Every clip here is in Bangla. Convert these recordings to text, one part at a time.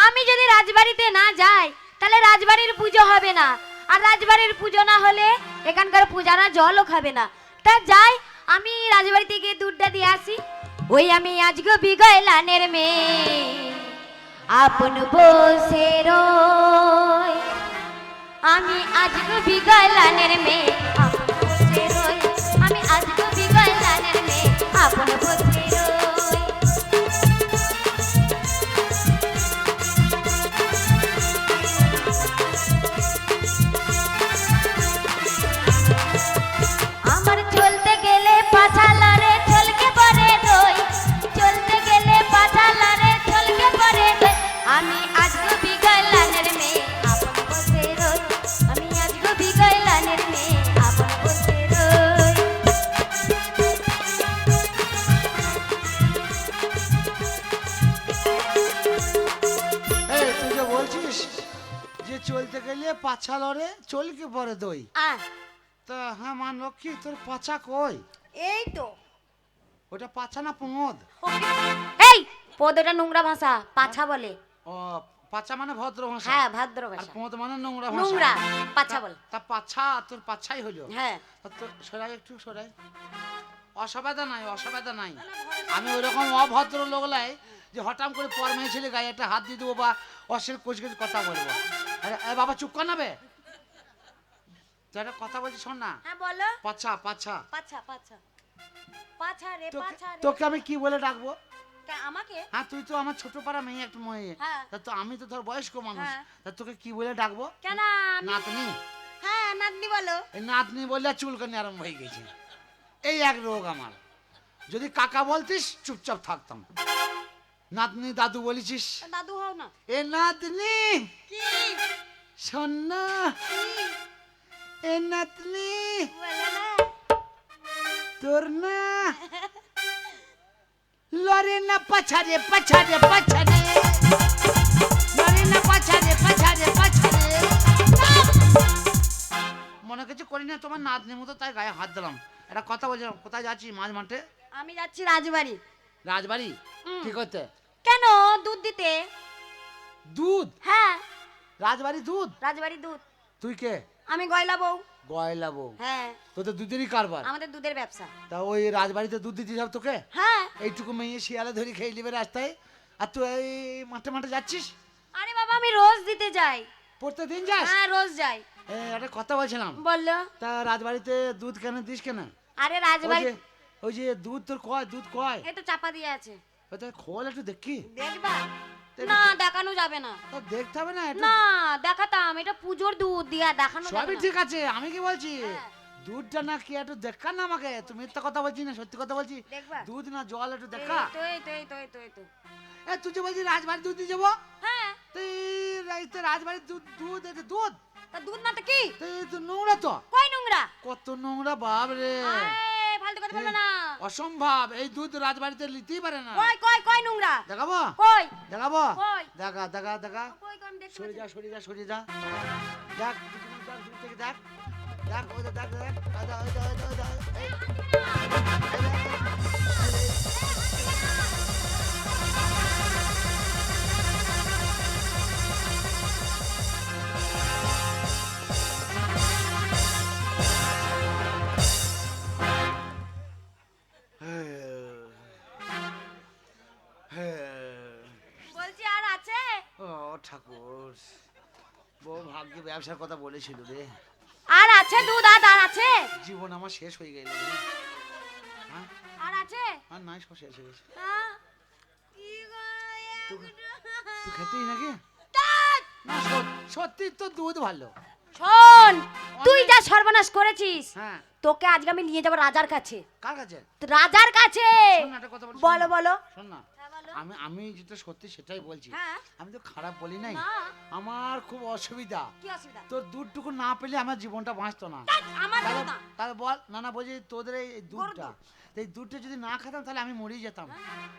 আমি যদি রাজবাড়িতে না যাই তাহলে রাজবাড়ির পুজো হবে না, আর রাজবাড়ির পুজো না হলে এখানকার পূজারা জলও খাবে না। তা যাই, আমি রাজবাড়ি থেকে দুধটা দিয়ে আসি। ওই আমি আজকে বিগলানের মেয়ে, আপন বসে রই। আমি আজকে বিগলানের মেয়ে, আপন বসে রই। আমি আজকে বিগলানের মেয়ে, আপন বসে রই। আমার চলতে গেলে পাছালারে চলকে পড়ে দই, চলতে গেলে পাছালারে চলকে পড়ে দই। আমি আজকে বিগলানের মেয়ে, আপন বসে রই। আমি আজকে বিগলানের মেয়ে, আপন বসে রই। এই তুই যে বলছিস যে চলতে গেলে পাছা লড়ে চলকে পরে দই, তা হ্যাঁ মান লক্ষ্মী তোর পাছা কই? এই তো ওটা পাছা না প্রমোদ? এই পদটা নোংরা ভাষা, পাছা বলে। ও পাছা মানে ভদ্র ভাষা। হ্যাঁ, ভাদ্র আর ভাষা। প্রমোদ মানে নোংরা ভাষা। নোংরা, পাছা বলে। তা পাছা তোর পাছাই হলো। হ্যাঁ, তো সরাই একটু সরাই, অসুবিধা নাই অসুবিধা নাই। আমি ওইরকম অভদ্র লোক লাই যে হঠাৎ করে পর মেয়ে ছেলে গায়ে একটা হাত দিয়ে দেবো বা অশ্লীল কুচকুচ কথা বলবো। আরে বাবা চুপ কর না বে, তুই একটা কথা বলছি শোন না। হ্যাঁ বলো। পাছা পাছা পাছা পাছা পাছা রে, পাছা রে। তোকে আমি কি বলে ডাকবো? আমাকে? হ্যাঁ তুই তো আমার ছোট পাড়া মেয়ে একটা মেয়ে। হ্যাঁ। তা তো আমি তো ধর বয়স্ক মানুষ। হ্যাঁ। তা তোকে কি বলে ডাকবো? কেন? নাতনি। হ্যাঁ, নাতনি বলো। এই নাতনি বললে চুলকানি আরম্ভ হয়ে গেছে। এই এক রোগ আমার। যদি কাকা বলতিস চুপচাপ থাকতাম। নাতনি দাদু বলেছিস, দাদু হও না। এ নাতনি কি? শোন না, এ নাতনি বলো না। তোর না লরে না পাছারে পাছারে পাছারে, লরে না পাছারে পাছারে পাছারে। মনে কিছু করি না, তোমার নাতনির মতো তাই গায়ে হাত দিলাম। একটা কথা বলছিলাম, কোথায় যাচ্ছি? মাঝ মাঠে। আমি যাচ্ছি রাজবাড়ি। রাজবাড়ি? কি করতে? কেন? দুধ দিতে। দুধ? হ্যাঁ, রাজবাড়ি দুধ? রাজবাড়ি দুধ। তুই কে? আমি গয়লা বউ। গয়লা বউ? হ্যাঁ, তোদের দুধেরই কারবার? আমাদের দুধের ব্যবসা। তা ওই রাজবাড়িতে দুধ দিতে যাব তোকে? হ্যাঁ। এইটুকু মেয়ে শিয়ালে ধরে খেয়ে নেবে রাস্তায়, আর তুই এই মাঠে মাঠে যাচ্ছিস? আরে বাবা, আমি রোজ দিতে যাই। প্রত্যেকদিন যাস? হ্যাঁ, রোজ যাই। একটা কথা বলছিলাম। বললো। তা রাজবাড়িতে দুধ কেন দিস কেন? আরে রাজবাড়ি, ওই যে দুধ তোর কয়, দুধ কয়? এই তো চাপা দিয়ে আছে। ওটা খোল একটু দেখি। দেখবা? না, দেখানো যাবে না। তো দেখতে হবে না? না, দেখাতাম। এটা পুজোর দুধ দিয়া দেখানো যাবে সবই না। ঠিক আছে, আমি কি বলছি হ্যাঁ। দুধটা না কি একটু দেখা না আমাকে। তুমি মিথ্যা কথা বলছি না সত্যি কথা বলছি? দেখবা? দুধ না জল একটু দেখা। এই তো, এই তো, এই তো, এই তো, এই তো। এ তুই যে বলছি রাজবাড়ি দুধ দিয়ে যাবো, হ্যাঁ, তুই রাজবাড়ির দুধ দুধ এটা দুধ তা দুধ না তো কি? তুই তো নোংরা তো। কই নোংরা? কত নোংরা বাপ রে, আরে ফালতু কথা বলবে না। অসম্ভব। এই দুধ রাজবাড়িতে নিতেই পারে না। কই কই কই নোংরা? দেখাবো? কই দেখাবো? কই? দেখা দেখা দেখা। কই কই আমি দেখতে সরে পাচ্ছি যা না। সরে যা সরে যা। দেখ দূর থেকে দেখ, দেখ ওই দেখ দেখ ওই দেখ, ওই দেখ, ওই দেখ, ওই দেখ, এই, এই দেখ। বলছি আর আছে? ও ঠাকুর, বউ ভাগ্যে ব্যবসার কথা বলেছিল রে। আর আছে দুধ? আর আছে? জীবন আমার শেষ হয়ে গেল রে। হ্যাঁ? আর আছে? আর নাই, সব শেষ হয়ে গেছে। হ্যাঁ? কি গো, তুই খেতেই নাকি? ধ্যাৎ! না সত্যি তো দুধ ভালো। শোন, তুই যা সর্বনাশ করেছিস, হ্যাঁ। তোকে আজকে আমি নিয়ে যাব রাজার কাছে। কার কাছে? রাজার কাছে। শোন না, একটা কথা বলছি, বলো বলো। শোন না, হ্যাঁ, বলো। আমি আমি যেটা সত্যি সেটাই বলছি। হ্যাঁ। আমি তো খারাপ বলি নাই। না। আমার খুব অসুবিধা। কি অসুবিধা? তোর দুধটুকু না পেলে আমার জীবনটা বাঁচতো না। ধ্যাৎ, আমার তাহলে দুধ না। তাহলে বল না না, বলছি তোদের এই দুধটা, এই দুধটা যদি না খেতাম তাহলে আমি মরে যেতাম।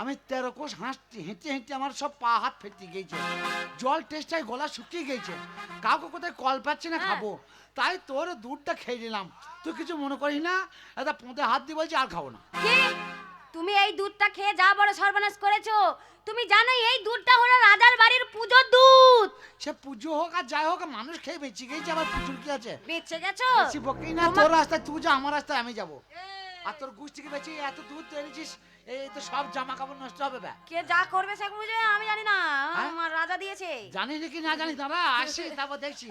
আমি 13 কোষ হাঁটতে হেঁটে হেঁটে আমার সব পা হাত ফেটে গেছে, জল টেস্টায় গলা শুকিয়ে গেছে, কাউকে কোথায় কল পাচ্ছি না খাবো, তাই তোর দুধটা খেয়ে নিলাম। তুই কিছু মনে করিস না, এটা পোঁতে হাত দিয়ে বলছি আর খাবো না। কি? তুমি এই দুধটা খেয়ে যা বড় সর্বনাশ করেছো। তুমি জানো এই দুধটা হলো রাজার বাড়ির পুজোর দুধ। সে পুজো হোক আর যাই হোক, মানুষ খেয়ে বেঁচে গেছে, আবার পুজোর কি আছে? বেঁচে গেছো? বেশি বকেই না, তোর রাস্তায় তুই যা, আমার রাস্তায় আমি যাবো। আর তোর গুছ থেকে বেঁচে এত দুধ তো এনেছিস, এই তো সব জামা কাপড় নষ্ট হবে বে। কে যা করবে সে বুঝবে, আমি জানি না, হ্যাঁ? আমার রাজা দিয়েছে। জানিস কি না জানিস, দাঁড়া আসি তারপর দেখছি।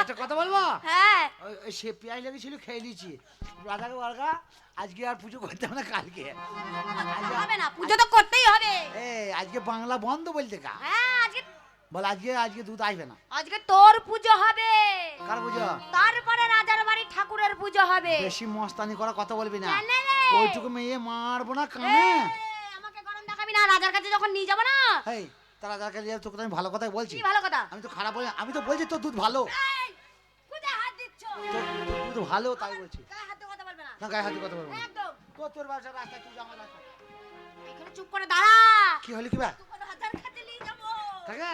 একটা কথা বলবো? হ্যাঁ। ওই সে পেঁয়াজ লেগেছিল, খেয়ে নিয়েছি। রাজাকে বলগা আজকে আর পুজো করতে হবে না, কালকে। হবে না, পুজো তো করতেই হবে। আজকে বাংলা বন্ধ বলতে কা। হ্যাঁ, আজকে বল আজকে আজকে দুধ আসবে না। আজকে তোর পুজো হবে। কার পুজো? তারপরে রাজার বাড়ি ঠাকুরের পুজো হবে। বেশি মস্তানি করা কথা বলবি না, কেন রে? ওইটুকু মেয়ে মারবো না কানে। আমাকে গরম দেখাবি না, রাজার কাছে যখন নিয়ে যাবো না। এই তারা যাকে নিয়ে তোকে তো আমি ভালো কথাই বলছি। কি ভালো কথা? আমি তো খারাপ বলি, আমি তো বলছি তোর দুধ ভালো। এই, কোথায় হাত দিচ্ছ? তোর দুধ ভালো তাই বলছি। গায়ে হাত দিয়ে কথা বলবে না। না গায়ে হাতে কথা বলবো না। একদম। তোর ব্যবসার রাস্তায় তুই আমার রাস্তায়। এখানে চুপ করে দাঁড়া। কি হলি কি বা? তোকে রাজার কাছে নিয়ে যাবো। থাকে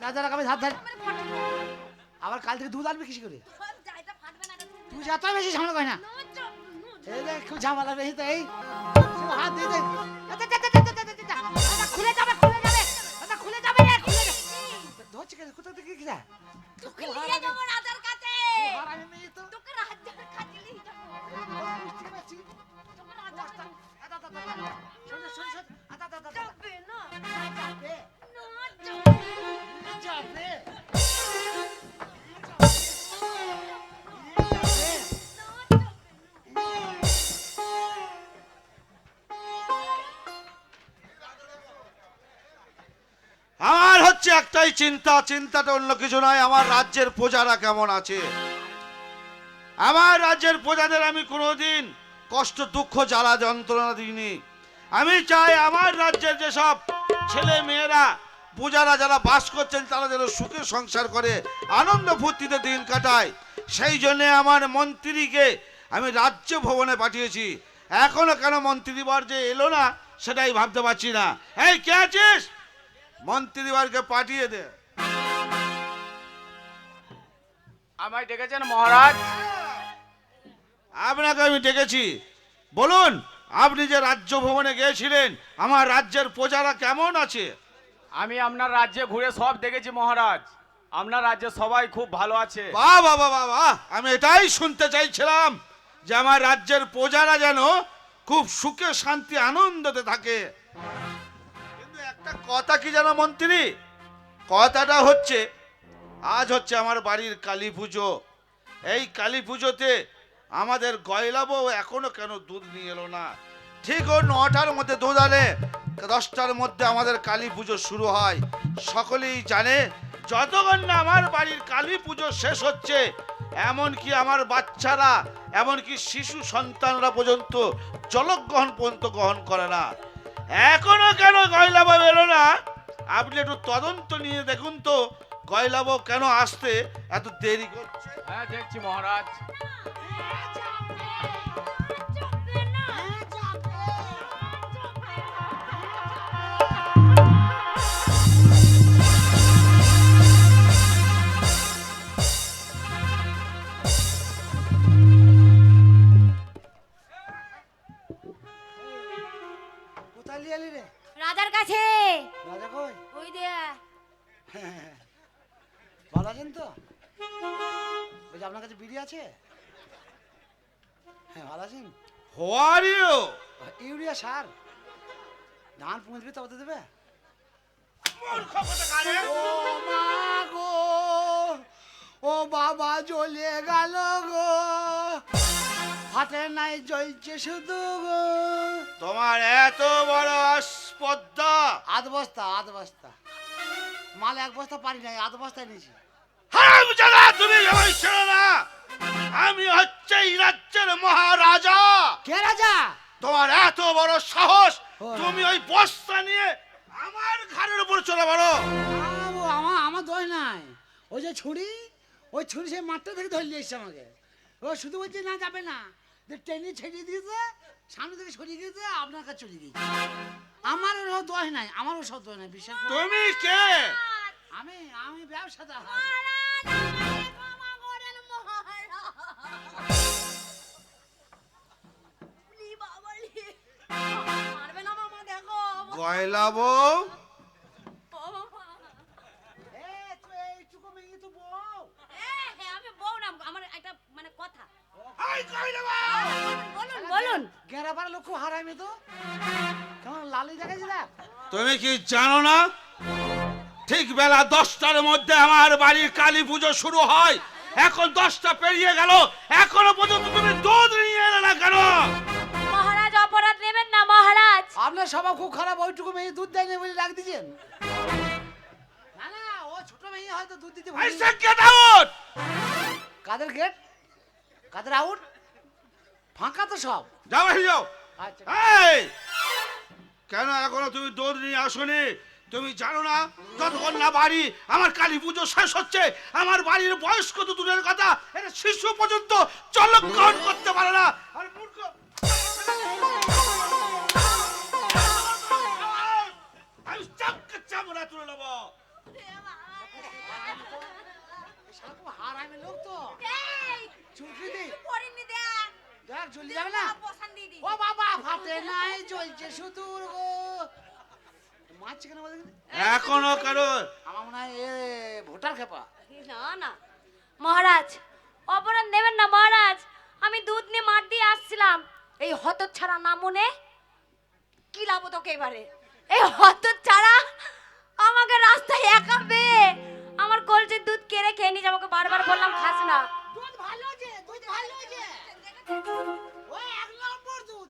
রাজার কাছে হাত ধর। আবার কাল থেকে দুধ আনবি কিসে করে? যাইটা ফাটবে না রে। তুই যত বেশি ঝামেলা করি না। এই দেখ খুব ঝামেলা বেশি তো, এই হাত দিয়ে দে। খুলে যাবে, খুলে যাবে। আচ্ছা খুলে যাবে রে, খুলে যাবে। ধরছে কেন? কোথা থেকে কি যায়? তোকে নিয়ে যাবো রাজার কাছে। হারামি মেয়ে তো। তোকে রাজার কাছে নিয়ে যাবো। তোকে রাজার কাছে যাবে না। আমার হচ্ছে একটাই চিন্তা, চিন্তাটা অন্য কিছু নয়, আমার রাজ্যের প্রজারা কেমন আছে। আমার রাজ্যের প্রজাদের আমি কোনোদিন কষ্ট দুঃখ জ্বালা যন্ত্রণা দিইনি। আমি চাই আমার রাজ্যের যেসব ছেলে মেয়েরা প্রজারা যারা বাস করছেন তারা যেন সুখে সংসার করে আনন্দ ফুর্তিতে দিন কাটায়। সেই জন্যে আমার মন্ত্রীকে আমি রাজ্য ভবনে পাঠিয়েছি। এখনো কেন মন্ত্রীবর যে এলো না সেটাই ভাবতে পারছি না। এই কে আছিস? মন্ত্রীবরকে পাঠিয়ে দে। আমায় ডেকেছেন মহারাজ? আপনাকে আমি ডেকেছি, বলুন আপনি যে রাজ্য ভবনে গিয়েছিলেন আমার রাজ্যের প্রজারা কেমন আছে? আমি আপনার রাজ্যে ঘুরে সব দেখেছি মহারাজ, আপনার রাজ্যে সবাই খুব ভালো আছে। বাহ বাহ বাহ বাহ বাহ, আমি এটাই শুনতে চাইছিলাম যে আমার রাজ্যের প্রজারা যেন খুব সুখে শান্তি আনন্দতে থাকে। কিন্তু একটা কথা কি জানো মন্ত্রী, কথাটা হচ্ছে আজ হচ্ছে আমার বাড়ির কালী পুজো। এই কালী পুজোতে আমাদের গয়লা বউ এখনো কেন দুধ নিয়ে এলো না? ঠিক ও 9টার মধ্যে দুধ আনে, 10টার মধ্যে আমাদের কালী পুজো শুরু হয়। সকলেই জানে যতক্ষণ না আমার বাড়ির কালী পুজো শেষ হচ্ছে, এমনকি আমার বাচ্চারা, এমনকি শিশু সন্তানরা পর্যন্ত জলগ্রহণ পর্যন্ত গ্রহণ করে না। এখনো কেন গয়লা বউ এলো না? আপনি একটু তদন্ত নিয়ে দেখুন তো গয়লা বউ কেন আসতে এত দেরি করছে। হ্যাঁ দেখছি মহারাজ। কোথায় নিয়ে এলি রে? রাজার কাছে। রাজা কই? ওই দে। ভালো আছেন তো? বলছি আপনার কাছে বিড়ি আছে? হ্যাঁ ভালো আছেন। How are you? ইউরিয়া সার ধান পুঁজবে তবে তো দেবে। ও মা গো, ও বাবা জ্বলে গেল গো, হাতে নাই জ্বলছে শুধু গো। তোমার এত বড় আস্পর্ধা! আধ বস্তা মাল এক বস্তা পারি নাই, আধ বস্তায় নিয়েছি। হারামজাদা, তুমি আমায় ছেড়ো না। আমি হচ্ছে এই রাজ্যের মহারাজা। কে রাজা? তোমার এত বড় সাহস, ও। তুমি ওই বস্তা নিয়ে আমার ঘাড়ের উপর চলে বলো। আমার দোষ নাই, ওই যে ছুরি, ওই ছুরি সে মাঠটা থেকে ধরে নিয়ে এসছে আমাকে। ও শুধু বলছে না যাবে না, যে টেনে ছেড়িয়ে দিয়েছে, সামনে থেকে সরিয়ে গিয়েছে, আপনার কাছে চলে গিয়েছে। আমার ওর দোষ নাই, আমারও সব দোষ নাই, বিশ্বাস করুন। তুমি কে? আমি ব্যবসাদার। কয়লা বউ আমি বউ না, আমার একটা মানে কথা। এই কয়লা বউ! বলুন বলুন। গেরাবার লোক খুব হারামি তো, কেমন লালি দেখাচ্ছি না। তুমি কি জানো না ঠিক বেলা 10টার মধ্যে আমার বাড়ির কালী পুজো শুরু হয়? এখন 10টা পেরিয়ে গেল, এখনো পর্যন্ত তুমি দুধ নিয়ে এলে না কেন? মহারাজ অপরাধ নেবেন না মহারাজ। আপনার স্বভাব খুব খারাপ, ওইটুকু মেয়ে দুধ দেয়নি বলে ডাক দিচ্ছেন। না না, ও ছোট মেয়ে হয়তো দুধ দিতে ভুলে আইসা গেট আউট! কাদের গেট, কাদের আউট, ফাঁকা তো সব। যাও বেরিয়ে যাও। আচ্ছা এই কেন এখনো তুমি দুধ নিয়ে আসোনি? তুমি জানো না যতক্ষণ না বাড়ি আমার কালী পুজো শেষ হচ্ছে, আমার বাড়ির বয়স্ক তো দূরের কথা, এটা শিশু পর্যন্ত চলক গ্রহণ করতে পারে না। আর মূর্খ আমি চাপকে চামড়া তুলে নেবো। শালা খুব হারামি লোক তো। চুলকি দি পরিনি দেখ, দেখ জ্বলি যাবে না। বসান দিদি। ও বাবা, ফাটে নাই, জ্বলছে শুধু গো। মাছ কেন বলে দিলি? এখনো কারো আমার মনে হয় এ ভোটার খেপা। না না মহারাজ, অপরাধ নেবেন না মহারাজ। আমি দুধ নিয়ে মাঠ দিয়ে আসছিলাম, এই হতচ্ছাড়া না মনে কি লাভ তোকে এবারে। এই হতচ্ছাড়া আমাকে রাস্তায় একা পেয়ে আমার কলসির দুধ কেড়ে খেয়ে নিয়ে আমাকে বারবার বললাম খাস না। দুধ ভালো যে, দুধ ভালো যে।